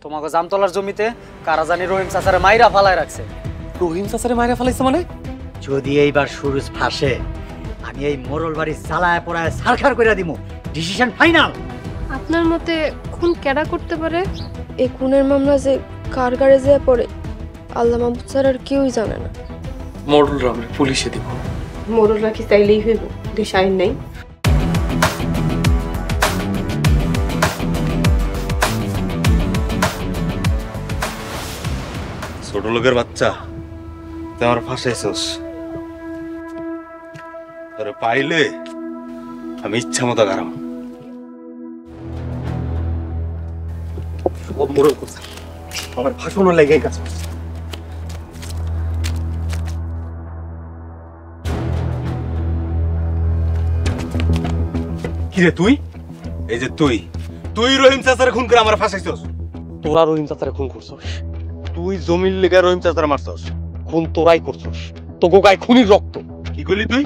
তোমাকে জামতলার জমিতে কারা জানি রহিম চাচারে মাইরা ফালায় রাখছে। রহিম চাচারে মাইরা ফালাইছে মানে? যদি এইবার সুরজ ফাঁসে আমি এই মোরল বাড়ি চালায় পড়ায় সারখার করে দিব। Decision final. আপনার মতে খুন কেডা করতে পারে? এই খুনের মামলা যে কার গাড়ে যায় পড়ে আল্লাহ মাহমুদ স্যার আর কেউই জানে না। মোড়লরা আমরা পুলিশে দিব। মোরলরা কি চাইলেই হইব? দেশ আইন নাই। ছোট লোকের বাচ্চা তুই আমার ফাঁসাইছস। তোরে পাইলে আমি ইচ্ছা মতো গারাম। সব মোড়ল করছে আমার ফাঁসানোর লেগে কাজ করছে। কিরে তুই? এই যে তুই রহিম চাচারে খুন করে আমার ফাঁসাইছস। তোরা রহিম চাচারে খুন করছস? তুই জমির লেগে রহিম চাচারে মারছস। খুন তোরাই করছস। তো গোগায় খুনির রক্ত। কি করলি তুই?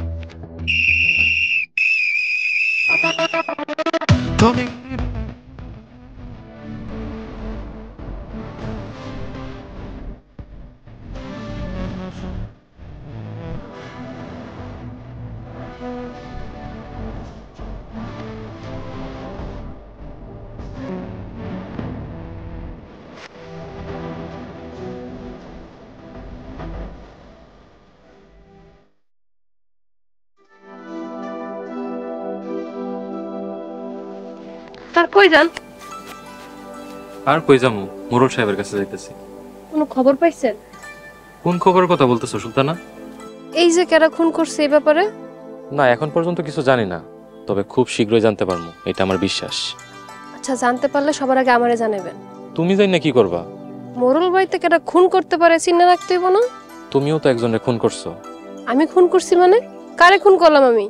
তার কই যান? আর কই যামু? মোরল সাহেবের কাছে যাইতেছি। কোনো খবর পাইছেন? কোন খবরের কথা বলতেছো সুলতানা? এই যে কেডা খুন করছে এই ব্যাপারে? না, এখন পর্যন্ত কিছু জানি না, তবে খুব শীঘ্রই জানতে পারবো, এটা আমার বিশ্বাস। আচ্ছা, জানতে পারলে সবার আগে আমারে জানাবেন। তুমি জানি না কি করবা? মোরল বাড়িতে কেডা খুন করতে পারে চিন্তা রাখতে হইব না? তুমিও তো একজনের খুন করছো। আমি খুন করছি মানে? কারে খুন করলাম আমি?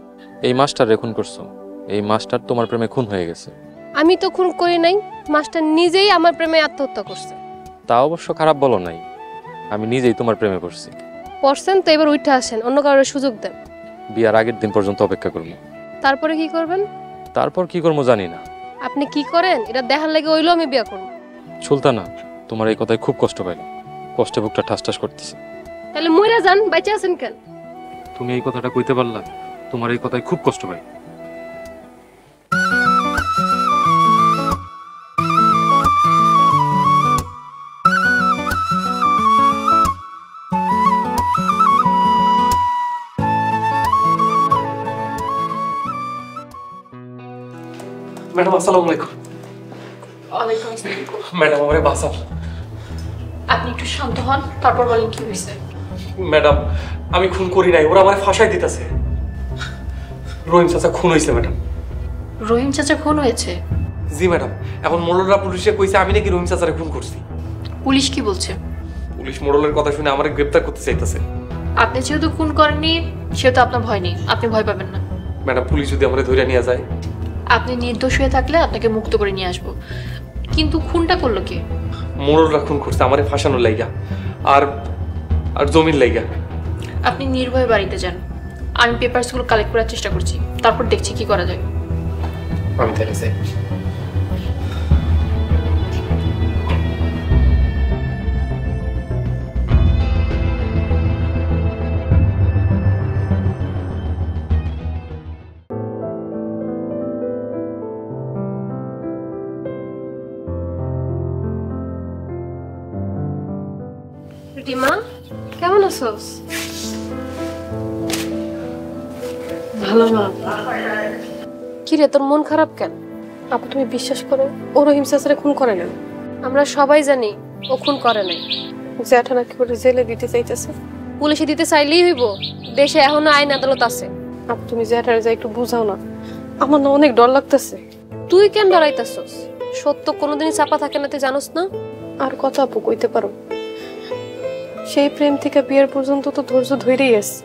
এই মাস্টারে খুন করছো। এই মাস্টার তোমার প্রেমে খুন হয়ে গেছে। আমি তো খুন করি নাই, মাস্টার নিজেই আমার প্রেমে আত্মহত্যা করছে। তা অবশ্য খারাপ বলো নাই, আমি নিজেই তোমার প্রেমে পড়ছি। পড়ছেন তো এবার উঠে আসেন, অন্য কারোর সুযোগ দেন। বিয়ার আগের দিন পর্যন্ত অপেক্ষা করবো। তারপরে কি করবেন? তারপর কি করবো জানি না। আপনি কি করেন এটা দেখার লাগে হইলো আমি বিয়া করব। সুলতানা, তোমার এই কথায় খুব কষ্ট পাইলাম। কষ্টে বুকটা ঠাস ঠাস করতেছে। তাহলে মইরা যান, বাইচে আছেন কেন? তুমি এই কথাটা কইতে পারলা? তোমার এই কথায় খুব কষ্ট পাই। ম্যাডাম আসসালামু আলাইকুম। ওয়ালাইকুম আসসালাম। ম্যাডাম আমারে বাঁচান। আপনি একটু শান্ত হন, তারপর বলেন কি হয়েছে। ম্যাডাম আমি খুন করি নাই, ওরা আমারে ফাঁসাই দিতেছে। রহিম চাচা খুন হয়েছে ম্যাডাম। রহিম চাচা খুন হয়েছে? জি ম্যাডাম, এখন মোড়লরা পুলিশে কইছে আমি নাকি রহিম চাচারে খুন করছি। পুলিশ কি বলছে? পুলিশ মোড়লের কথা শুনে আমারে গ্রেফতার করতে চাইতেছে। আপনি যেহেতু খুন করেননি সেহেতু আপনার ভয় নেই, আপনি ভয় পাবেন না। ম্যাডাম পুলিশ যদি আমারে ধরে নিয়ে যায়? আপনি নির্দোষ হয়ে থাকলে আপনাকে মুক্ত করে নিয়ে আসবো। কিন্তু খুনটা করলো কে? মোড়লরা খুন করছে আমারে ফাঁসানোর লাইগা আর আর জমির লাইগা। আপনি নির্ভয়ে বাড়িতে যান, আমি পেপারসগুলো কালেক্ট করার চেষ্টা করছি, তারপর দেখছি কি করা যায়। আমি তাহলে যাই। রিমা, কেমন আছোস? ভালো না। কি রে, তোর মন খারাপ কেন? আপু তুমি বিশ্বাস করো, ও রহিম চাচারে খুন করে না। আমরা সবাই জানি ও খুন করে নাই। জ্যাঠা নাকি করে জেলে দিতে চাইতেছে। পুলিশে দিতে চাইলেই হইব, দেশে এখনো আইন আদালত আছে। আপু তুমি জ্যাঠারে যা একটু বুঝাও না, আমার না অনেক ডর লাগতেছে। তুই কেন ডরাইতেছস? সত্য কোনোদিনই চাপা থাকে না, তুই জানোস না? আর কথা আপু কইতে পারো, সেই প্রেম থেকে বিয়ের পর্যন্ত তো ধৈর্য ধরেই আছে।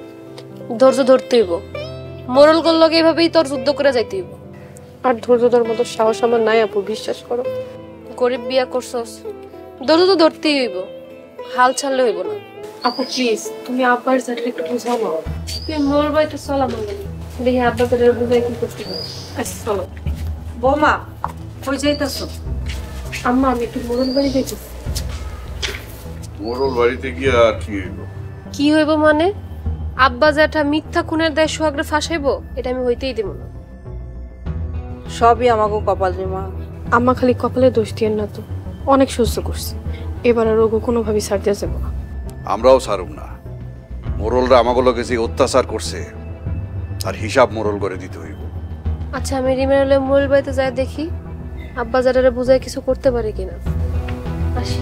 ধৈর্য ধরতে হইব, মোরল গোল লগে এইভাবেই তোর যুদ্ধ করে যাইতে হইব। আর ধৈর্য ধরার মতো সাহস আমার নাই আপু, বিশ্বাস করো। গরিব বিয়া করছস, ধৈর্য তো ধরতেই হইব, হাল ছাড়লে হইব না। আপু প্লিজ তুমি আব্বার সাথে একটু বুঝাও না। তুমি মোর বাড়িতে চলা মানে দেখি আব্বা করে বুঝাই কি করতে পারে। আচ্ছা চলো। বৌমা কই যাইতাছো? আম্মা আমি একটু মোরল বাড়ি যাইতেছি। মোরল বাড়িতে গিয়ে আর কি হইব? কি হইব মানে? আব্বা জ্যাঠা মিথ্যা খুনের দায় সোহাগরে ফাঁসাইবো, এটা আমি হইতেই দেব না। সবই আমাকে কপাল রে মা। আম্মা খালি কপালে দোষ দিয়েন না তো, অনেক সহ্য করছে, এবার আর ওগো কোনোভাবেই ছাড় দেওয়া যাবো না। আমরাও ছাড়ুম না। মোরলরা আমাগুলোকে যে অত্যাচার করছে আর হিসাব মোরল করে দিতে হইব। আচ্ছা আমি রিমের মোরল বাড়িতে যাই দেখি আব্বা জ্যাঠারে বুঝায় কিছু করতে পারে কিনা। আসি।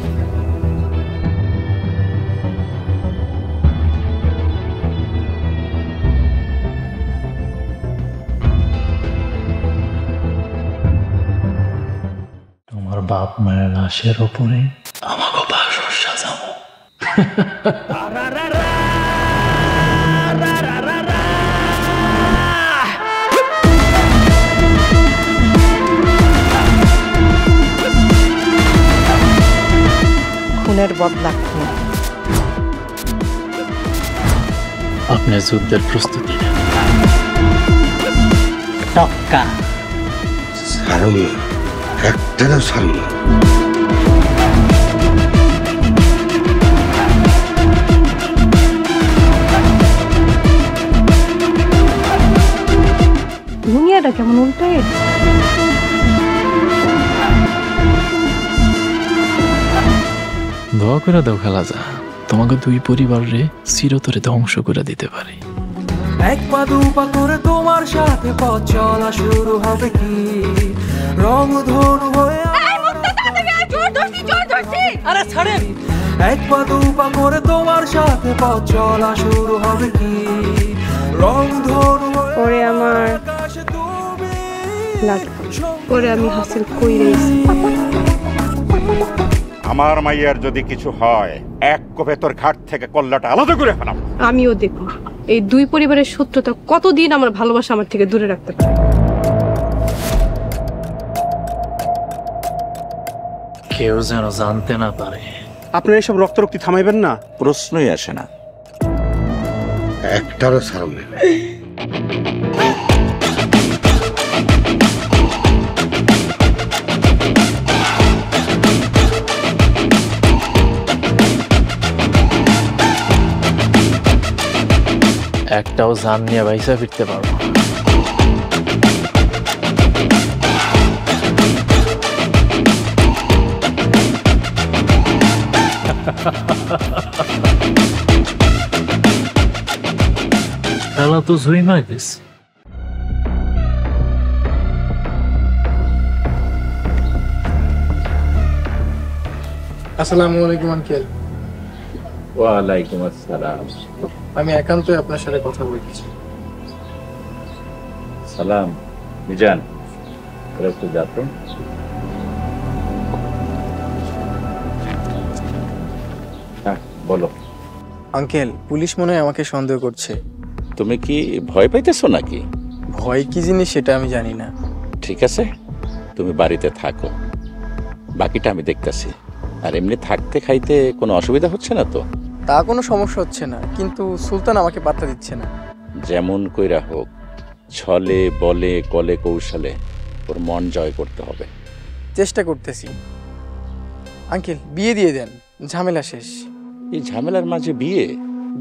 তোমার বাপ মায়ের লাশের ওপরে আমাকে বাসর সাজাবো। খুনের বদলা খুন। আপনি যুদ্ধের প্রস্তুতি নেন। টক্কা ছাড়ুন, একটাও ছাড়ুন। দুনিয়াটা কেমন উল্টায়। দোয়া করে দাও খেলা যা, তোমাকে দুই পরিবারে চিরতরে ধ্বংস করে দিতে পারে। এক পা দুপা করে তোমার সাথে পথ চলা শুরু হবে কি রং ধনু হয়ে। আরে ছাড়েন। এক পা দুপা করে তোমার সাথে পথ চলা শুরু হবে কি রং ধনু পরে আমার লাগবে, পরে আমি হাসিল কইরেছি। আমার মাইয়ার যদি কিছু হয় এক কোপে তোর ঘাট থেকে কল্লাটা আলাদা করে ফেলাম। আমিও দেখব এই দুই পরিবারের শত্রুতা কতদিন আমার ভালোবাসা আমার থেকে দূরে রাখতে পারে। কেউ যেন জানতে না পারে। আপনারা এসব রক্তারক্তি থামাইবেন না? প্রশ্নই আসে না। একটারও ছাড়ুন না। একটাও জান নিয়ে বাইসা ফিরতে পারবো। খেলা তো জয়ী নয় বেশ। আসসালামু আলাইকুম আঙ্কেল। ওয়ালাইকুম আসসালাম। আমি একান্তই আপনার সাথে কথা বলতে চাই। সালাম মিজান, একটু যাতো। হ্যাঁ বলো। আঙ্কেল পুলিশ মনে হয় আমাকে সন্দেহ করছে। তুমি কি ভয় পাইতেছো নাকি? ভয় কি জিনিস সেটা আমি জানি না। ঠিক আছে, তুমি বাড়িতে থাকো, বাকিটা আমি দেখতেছি। আর এমনি থাকতে খাইতে কোনো অসুবিধা হচ্ছে না তো? তা কোনো সমস্যা হচ্ছে না, কিন্তু সুলতান আমাকে পাত্তা দিচ্ছে না। যেমন কইরা হোক, ছলে বলে কলে কৌশলে ওর মন জয় করতে হবে। চেষ্টা করতেছি। আঙ্কেল বিয়ে দিয়ে দেন, ঝামেলা শেষ। এই ঝামেলার মাঝে বিয়ে?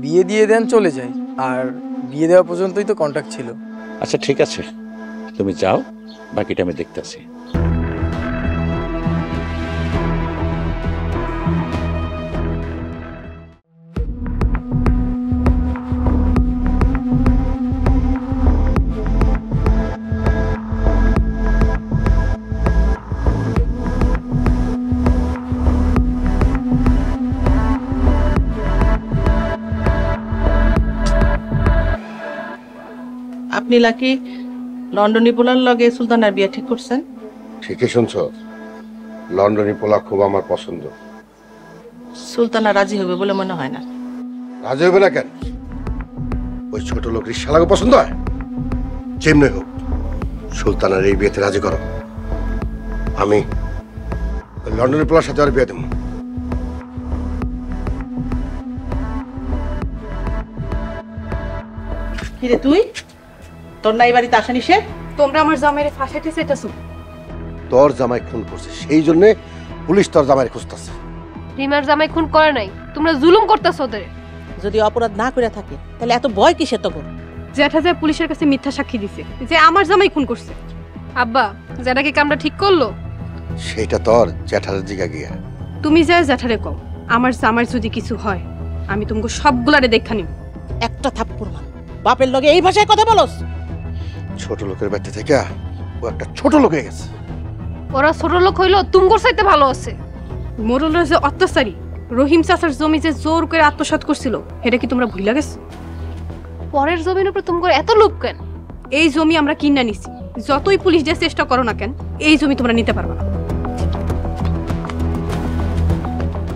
বিয়ে দিয়ে দেন চলে যাই, আর বিয়ে দেওয়া পর্যন্তই তো কন্ট্যাক্ট ছিল। আচ্ছা ঠিক আছে, তুমি যাও, বাকিটা আমি দেখতেছি। আপনি লাকি লন্ডনী পোলার লগে সুলতানার বিয়ে ঠিক করছেন? ঠিকই শুনছ, লন্ডনী পোলা খুব আমার পছন্দ। সুলতানা রাজি হবে বলে মনে হয় না। রাজি হবে না কেন? ওই ছোট লোক রিক্সালাকে পছন্দ হয়? যেমনি হোক সুলতানার এই বিয়েতে রাজি করো। আমি লন্ডনী পোলার সাথে আর বিয়ে দেব। কিরে তুই তোর নাই বাড়িতে আসেনি সে? তোমরা আমার জামাইরে ফাঁসাইতে চাইতাছো। তোর জামাই খুন করছে, সেই জন্য পুলিশ তোর জামাই খুঁজতেছে। রিমার জামাই খুন করে নাই, তোমরা জুলুম করতেছো ওদের। যদি অপরাধ না করে থাকে তাহলে এত ভয় কিসে তোর? জ্যাঠা যে পুলিশের কাছে মিথ্যা সাক্ষী দিছে যে আমার জামাই খুন করছে। আব্বা, জ্যাঠাকে কামটা ঠিক করলো? সেটা তোর জ্যাঠার জিগা গিয়া। তুমি যা জ্যাঠারে কও, আমার জামাই যদি কিছু হয় আমি তোমাকে সবগুলারে দেখা নিব। একটা থাপ্পড় মার। বাপের লগে এই ভাষায় কথা বলস? ছোট লোকের বাড়িতে থেকে ও একটা ছোট লোক হয়ে গেছে। ওরা ছোট লোক হইলো তুমগোর চাইতে ভালো আছে। মোরলের যে অত্যাচারী রহিম চাচার জমি যে জোর করে আত্মসাৎ করছিল, এটা কি তোমরা ভুলে গেছো? পরের জমির উপর তুমগোর এত লোভ কেন? এই জমি আমরা কিনা নিছি, যতই পুলিশ দিয়ে চেষ্টা করো না কেন এই জমি তোমরা নিতে পারবে না।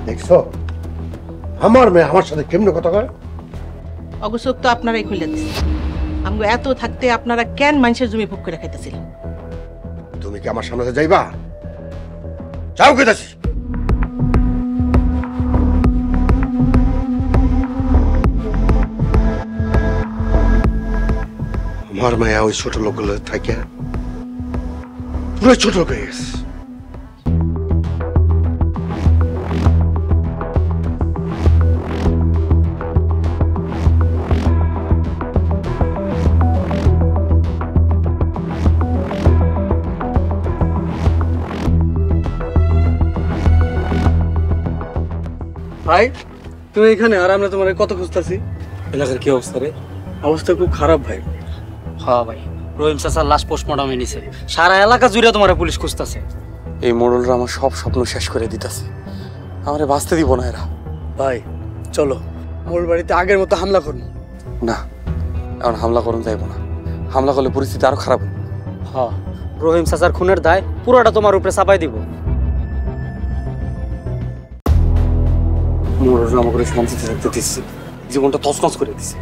দেখছো আমার মেয়ে আমার সাথে কেমনে কথা কয়? অগসক তো আপনারাই খুলে দিচ্ছে। আমগো এত থাকতে আপনারা কেন মানুষের জমি ভোগ করে খাইতেছিলেন? তুমি কি আমার সামনে যাইবা? যাও কইতাছি। আমার মায়া ওই ছোট লোকগুলো থাকে পুরো ছোট লোক হয়ে গেছে। ভাই তুমি এখানে, আর আমরা তোমার কত খুঁজতেছি। এলাকার কি অবস্থা রে? অবস্থা খুব খারাপ ভাই। হ্যাঁ ভাই, রহিম চাচার লাশ পোস্টমর্টমে নিছে, সারা এলাকা জুড়ে তোমার পুলিশ খুঁজতেছে। এই মোড়লরা আমার সব স্বপ্ন শেষ করে দিতেছে, আমারে বাঁচতে দিব না এরা। ভাই চলো মোর বাড়িতে আগের মতো হামলা করুন। না, এখন হামলা করুন যাইব না, হামলা করলে পরিস্থিতি আরো খারাপ। হ্যাঁ, রহিম চাচার খুনের দায় পুরোটা তোমার উপরে চাপাই দিব। মোড়লরা আমাকে শান্তিতে থাকতে দিচ্ছে, জীবনটা তছনছ করে দিচ্ছে।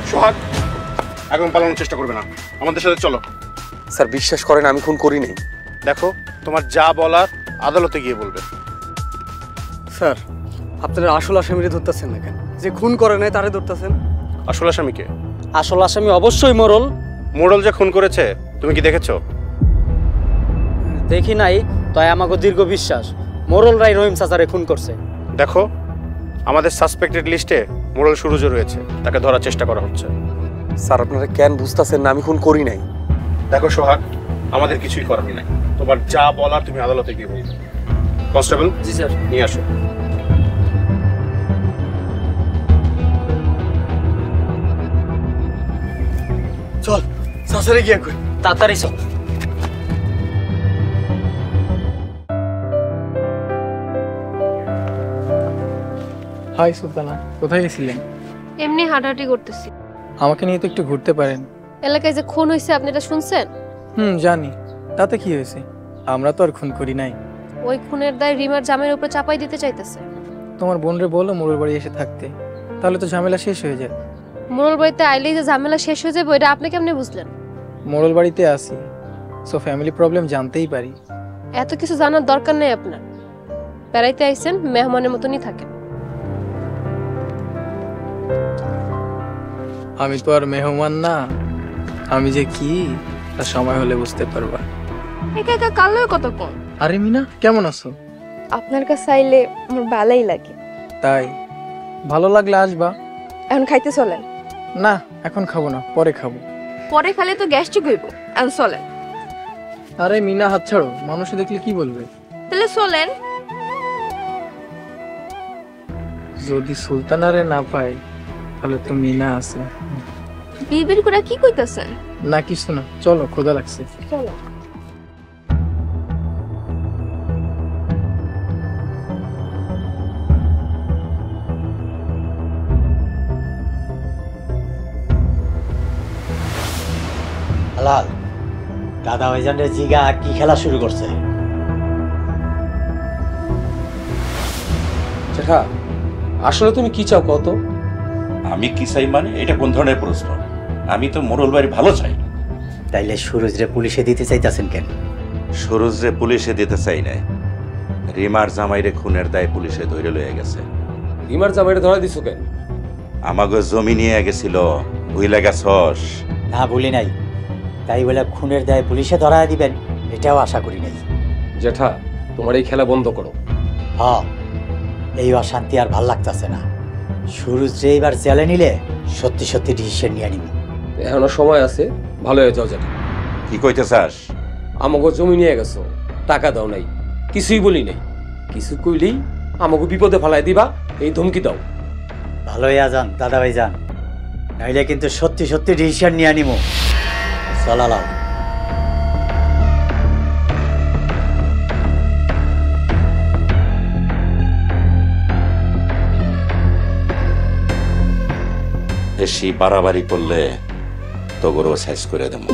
সোহাগ, এখন পালানোর চেষ্টা করবে না, আমাদের সাথে চলো। স্যার বিশ্বাস করেন আমি খুন করি নাই। দেখো তোমার যা বলার আদালতে গিয়ে বলবে। স্যার আপনারা আসল আসামিরে ধরতেছেন না কেন? যে খুন করে নাই তারে ধরতেছেন। আসল আসামিকে? আসল আসামি অবশ্যই মোড়ল। মোড়ল যে খুন করেছে তুমি কি দেখেছো? দেখি নাই, তাই আমাকে দীর্ঘ বিশ্বাস মোড়লরাই রহিম চাচারে খুন করছে। দেখো আমাদের সাসপেক্টেড লিস্টে মোড়ল সুরুজও রয়েছে, তাকে ধরার চেষ্টা করা হচ্ছে। স্যার আপনারা কেন বুঝতেছেন না আমি খুন করি নাই? দেখো সোহাগ, আমাদের কিছুই করার নাই, তোমার যা বলার তুমি আদালতে গিয়ে বলবে। কনস্টেবল, জি স্যার, নিয়ে আসো। চল চাচারে গিয়ে কই, তাড়াতাড়ি চল। হাই সুলতানা, কোথায় গেছিলেন? এমনি হাঁটাহাঁটি করতেছি। আমাকে নিয়ে তো একটু ঘুরতে পারেন। এলাকায় যে খুন হয়েছে আপনি এটা শুনছেন? জানি, তাতে কি হয়েছে? আমরা তো আর খুন করি নাই। ওই খুনের দায় রিমার জামাইয়ের উপরে চাপাই দিতে চাইতেছে। তোমার বোনরে বলো মোড়ল বাড়ি এসে থাকতে, তাহলে তো ঝামেলা শেষ হয়ে যায়। মোড়ল বাড়িতে আইলেই যে ঝামেলা শেষ হয়ে যাবে এটা আপনি কেমনে বুঝলেন? মোড়ল বাড়িতে আসি, সো ফ্যামিলি প্রবলেম জানতেই পারি। এত কিছু জানার দরকার নেই আপনার। বেড়াইতে আইছেন, মেহমানের মতনই থাকেন। আমি তো আর মেহমান না, আমি যে কি তা সময় হলে বুঝতে পারবা। একা একা কালও কত কম। আরে মিনা, কেমন আছো? আপনার কাছে আইলে আমার ভালোই লাগে। তাই? ভালো লাগলে আসবা। এখন খাইতে চলেন। না, এখন খাবো না, পরে খাবো। পরে খালে তো গ্যাস্ট্রিক হইব। এখন চলেন। আরে মিনা, হাত ছাড়ো, মানুষ দেখলে কি বলবে? তাহলে চলেন। যদি সুলতানারে না পাই তাহলে তো মিনা আছে। বিড়বিড় করে কি কইতাছেন? না কিছু না, চলো, ক্ষুধা লাগছে। চলো। হালাল, দাদা ভাইজানের জিগা কি খেলা শুরু করছে? শেখা, আসলে তুমি কি চাও কত? আমি কি চাই মানে এটা কোন ধরনের প্রশ্ন? আমি তো মোড়ল বাড়ি ভালো চাই। তাইলে সুরজরে পুলিশে দিতে চাইতাছেন কেন? সুরজরে পুলিশে দিতে চাই না, রিমার জামাইরে খুনের দায় পুলিশে ধরে লয়ে গেছে। রিমার জামাইরে ধরা দিছো কেন? আমাকে জমি নিয়ে গেছিল, ভুলে গেছস? না ভুলি নাই, তাই বলে খুনের দায়ে পুলিশে ধরায় দিবেন এটাও আশা করি নাই। জেঠা, তোমার এই খেলা বন্ধ করো। হ্যাঁ, এই অশান্তি আর ভাল লাগতেছে না। সুরজ যে এবার জেলে নিলে সত্যি সত্যি ডিসিশন নিয়ে নিব। এখনো সময় আছে, ভালো হয়ে যাও জেঠা। কি কইতে চাস? আমাকে জমি নিয়ে গেছো, টাকা দাও নাই, কিছুই বলি নাই। কিছু কইলেই আমাকে বিপদে ফেলাই দিবা, এই ধমকি দাও। ভালো হইয়া যান দাদা ভাই যান, নাইলে কিন্তু সত্যি সত্যি ডিসিশন নিয়ে নিব। চলালাও। বেশি বাড়াবাড়ি করলে তোগরও সাইজ করে দেব।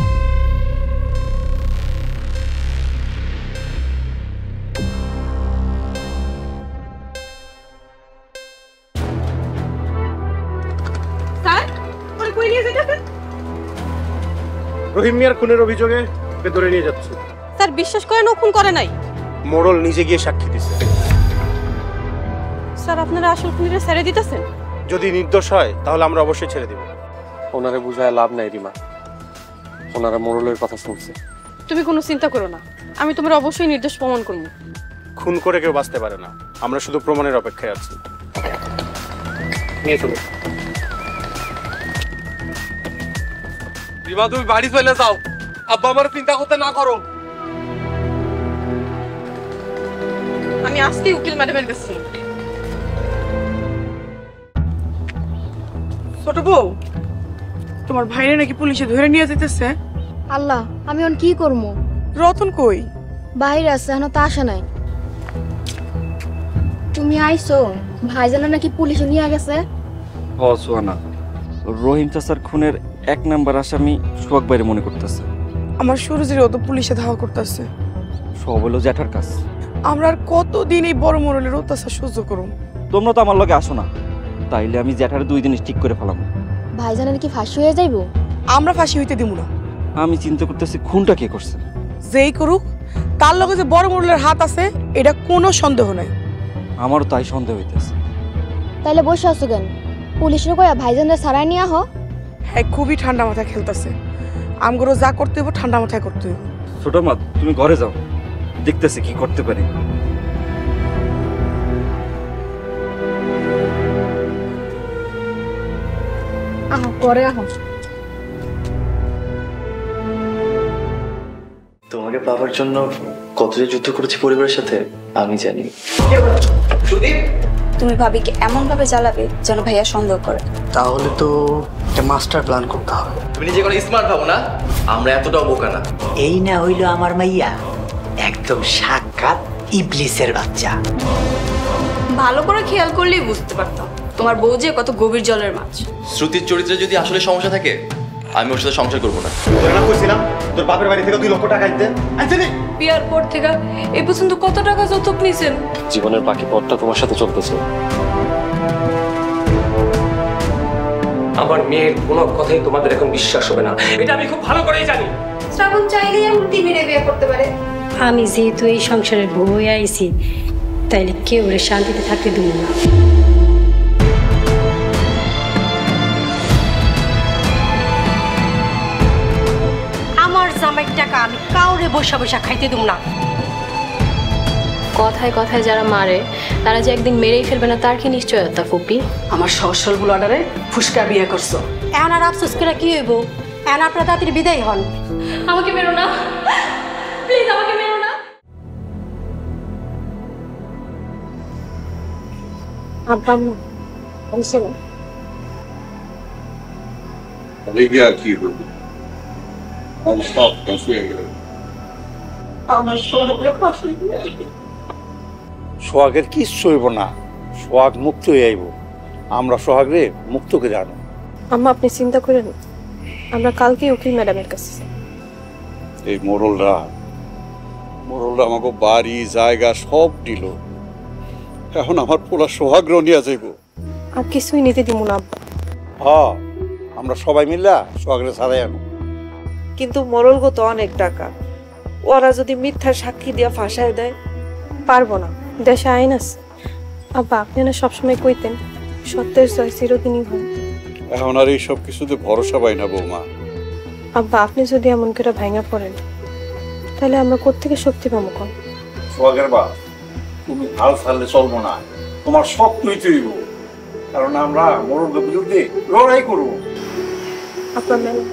রহিম মিয়ার খুনের অভিযোগে ওকে ধরে নিয়ে যাচ্ছে। স্যার বিশ্বাস করেন ও খুন করে নাই। মোড়ল নিজে গিয়ে সাক্ষী দিছে। স্যার আপনারা আসল খুনিরা ছেড়ে দিতেছেন? যদি নির্দোষ হয় তাহলে আমরা অবশ্যই ছেড়ে দেব। ওনারে বুঝায় লাভ নাই রিমা, ওনারা মোড়লের কথা শুনছে। তুমি কোনো চিন্তা করো না, আমি তোমার অবশ্যই নির্দোষ প্রমাণ করব। খুন করে কেউ বাঁচতে পারে না, আমরা শুধু প্রমাণের অপেক্ষায় আছি। নিয়ে চলো। রিমা, তুমি বাড়ি চলে যাও, আব্বা আমার চিন্তা করতে না করো। আমি আজকে উকিল ম্যাডামের কাছে। ছোট বউ, তোমার ভাইরে নাকি পুলিশে ধরে নিয়ে যেতেছে। আল্লাহ, আমি এখন কি করবো? রতন কই? বাইরে আছে, এখন তো আসে নাই। তুমি আইছো, ভাইজানা নাকি পুলিশে নিয়ে গেছে। হ সোহানা, রহিম চাচার খুনের 1 নাম্বার আসামি সোহাগ বাইরে মনে করতেছে। আমার সুরজের তো পুলিশে ধাওয়া করতেছে। সব হলো জ্যাঠার কাজ। আমরা আর কতদিন এই বড় মোড়লের অত্যাচার সহ্য করুম? তোমরা তো আমার লগে আসো না, তাইলে আমি জ্যাঠার 2 দিন ঠিক করে ফেলাম। ভাইজানের কি ফাঁসি হয়ে যাইবো? আমরা ফাঁসি হইতে দিব না। আমি চিন্তা করতেছি খুনটা কে করছে। যেই করুক, তার লগে যে বড় মোড়লের হাত আছে এটা কোনো সন্দেহ নাই। আমারও তাই সন্দেহ হইতেছে। তাইলে বসে আছো কেন? পুলিশের কয়া ভাইজানরা সারাই নিয়ে আহ। হ্যাঁ, খুবই ঠান্ডা মাথায় খেলতেছে। আমগুলো যা করতে হইব ঠান্ডা মাথায় করতে হইব। ছোট মা, তুমি ঘরে যাও, দেখতেছি কি করতে পারি। পরে আহ। তোমাকে পাওয়ার জন্য কত যে যুদ্ধ করেছি পরিবারের সাথে আমি জানি। তুমি ভাবিকে এমন ভাবে জ্বালাবে যেন ভাইয়া সন্দেহ করে। তাহলে তো একটা মাস্টার প্ল্যান করতে হবে। তুমি নিজে কোনো স্মার্ট ভাবো না, আমরা এতটাও বোকা না। এই না হইল আমার মাইয়া, একদম সাক্ষাৎ ইবলিসের বাচ্চা। ভালো করে খেয়াল করলেই বুঝতে পারতাম তোমার বউ যে কত গভীর জলের মাছ। শ্রুতির চরিত্রে যদি আসলে সমস্যা থাকে আমি ওর সাথে সংসার করবো না। তোর বাপের বাড়ি থেকে 2 লক্ষ টাকা আনতে আনছিনি? বিয়ার পর থেকে এই পর্যন্ত কত টাকা যৌতুক নিছেন? জীবনের বাকি পথটা তোমার সাথে চলতেছে। আমার মেয়ের কোনো কথাই তোমাদের এখন বিশ্বাস হবে না, এটা আমি খুব ভালো করেই জানি। শ্রাবণ চাইলেই এমনটি মেরে বিয়ে করতে পারে। আমি যেহেতু এই সংসারের বউ হয়ে আইছি, তাইলে কেউ শান্তিতে থাকতে দেব না। আমার জামাইয়ের টাকা আমি কাউরে বসা বসা খাইতে দেব না। কথায় কথায় যারা মারে তারা যে একদিন মেরেই ফেলবে না তার কি নিশ্চয়তা ফুপি? আমার সহসল ব্লাডারে ফুসকা বিয়ে করছো, এখন আর আফসোস করে কি হইব? এখন আপনারা তাড়াতাড়ি বিদায় হন। আমাকে মেরো না প্লিজ, আমাকে মেরো না। আব্বা বলছিল কি হলো? সোহাগের কিচ্ছু হইব না, সোহাগ মুক্ত হয়ে আইব। আমরা সোহাগরে মুক্ত করে আনো। আম্মা আপনি চিন্তা করেন, আমরা কালকে উকিল ম্যাডামের কাছে। এই মোড়লরা আমাকে বাড়ি জায়গা সব দিল, এখন আমার পোলা সোহাগ্র নিয়ে যাইব। আর কিছুই নিতে দিব না আব্বা। হ্যাঁ, আমরা সবাই মিল্লা সোহাগরে ছাড়াই আনো। কিন্তু মোড়লগো তো অনেক টাকা, ওরা যদি মিথ্যা সাক্ষী দিয়া ফাঁসায় দেয়? পারবো না, দেশে আইন আছে। আব্বা আপনি না সবসময় কইতেন সত্যের জয় চিরদিনই হয়। এখন আর এই সব কিছুতে ভরসা পাই না বৌমা। আব্বা, আপনি যদি এমন করে ভাঙা পড়েন তাহলে আমরা কোত্থেকে শক্তি পাবো? কম সোহাগের বাপ, তুমি হাল ছাড়লে চলবো না, তোমার শক্তই তৈব, কারণ আমরা মরণের বিরুদ্ধে লড়াই করবো। আপনার মেলা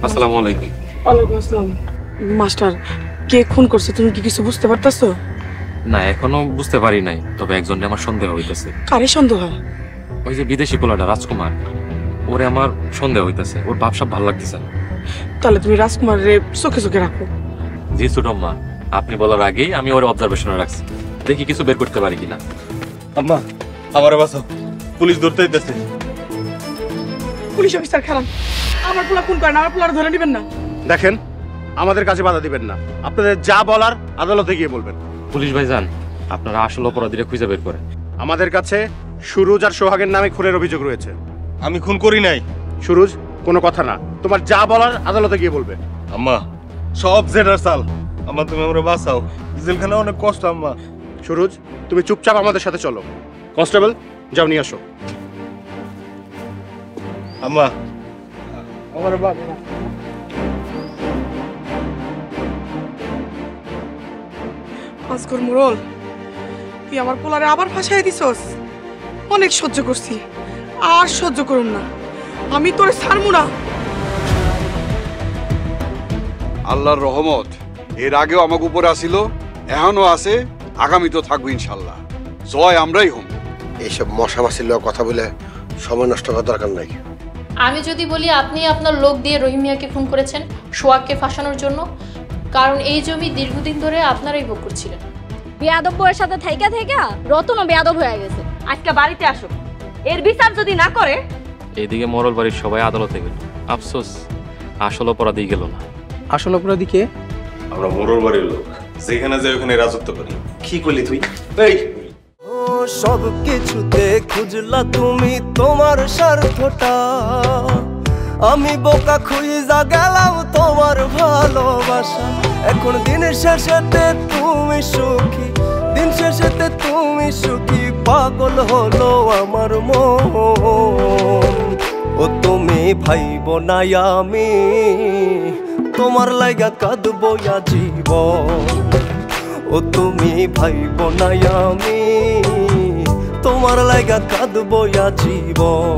আসসালামু আলাইকুম। ওয়ালাইকুম আসসালাম। মাস্টার, কে খুন করছে তুমি কি কিছু বুঝতে পারতাছো? না, এখনো বুঝতে পারি নাই, তবে একজনে আমার সন্দেহ হইতেছে। কারে সন্দেহ হয়? ওই যে বিদেশি পোলাটা রাজকুমার, ওরে আমার সন্দেহ হইতেছে। ওর ভাবসাব ভালো লাগতেছে না। তাহলে তুমি রাজকুমারের চোখে চোখে রাখো। জি ছোটম্মা, আপনি বলার আগেই আমি ওর অবজারভেশনে রাখছি, দেখি কিছু বের করতে পারি কিনা। আম্মা, আমারে বাঁচাও, পুলিশ ধরতে দিতেছে। পুলিশ অফিসার খারাপ, আমার পোলা খুন করেন, আমার পোলার ধরে নেবেন না। দেখেন, আমাদের কাছে বাধা দিবেন না, আপনাদের যা বলার আদালতে গিয়ে বলবেন। পুলিশ ভাইজান, আপনারা আসল অপরাধীরা খুঁজে বের করেন। আমাদের কাছে সুরুজ আর সোহাগের নামে খুনের অভিযোগ রয়েছে। আমি খুন করি নাই। সুরুজ, কোনো কথা না, তোমার যা বলার আদালতে গিয়ে বলবে। আম্মা, সব জেনার সাল, আম্মা তুমি আমরা বাঁচাও, জেলখানা অনেক কষ্ট। আম্মা। সুরুজ, তুমি চুপচাপ আমাদের সাথে চলো। কনস্টেবল, যাও নিয়ে আসো। আম্মা, আমার বাবা আজকর মুরল, তুই আমার পোলারে আবার ফাঁসাই দিছস। অনেক সহ্য করছি, আর সহ্য করুন না, আমি তোরে ছাড়বো না। আল্লাহর রহমত এর আগেও আমাকে উপরে আসিল, এখনো আছে, আগামী তো থাকবো ইনশাল্লাহ। জয় আমরাই হম। এইসব মশা মাছির লোক কথা বলে সময় নষ্ট করার দরকার নাই। আমি যদি বলি আপনি আপনার লোক দিয়ে রহিম মিয়াকে খুন করেছেন সোহাগকে ফাঁসানোর জন্য, কারণ এই জমি দীর্ঘদিন ধরে আপনারাই ভোগ করছিলেন। বেয়াদব বউয়ের সাথে থাইকা থাইকা রতনও বেয়াদব হয়ে গেছে। আজকে বাড়িতে আসো, এর বিচার যদি না করে। এইদিকে মরল বাড়ির সবাই আদালতে গেল, আফসোস আসল অপরাধী গেল না। আসল অপরাধী কে? আমরা মোড়ল বাড়ির লোক, যেখানে যাই ওখানে রাজত্ব করি। কি করলি তুই? এই সব কিছুতে খুঁজলা তুমি তোমার স্বার্থটা, আমি বোকা খুঁজা গেলাম তোমার ভালোবাসা। এখন দিন শেষেতে তুমি সুখী, দিন শেষেতে তুমি সুখী, পাগল হলো আমার মন। ও তুমি ভাইব না আমি তোমার লাইগা কাঁদবো জীবন। ও তুমি ভাইব না আমি তোমার লাইগা কাঁদবো জীবন।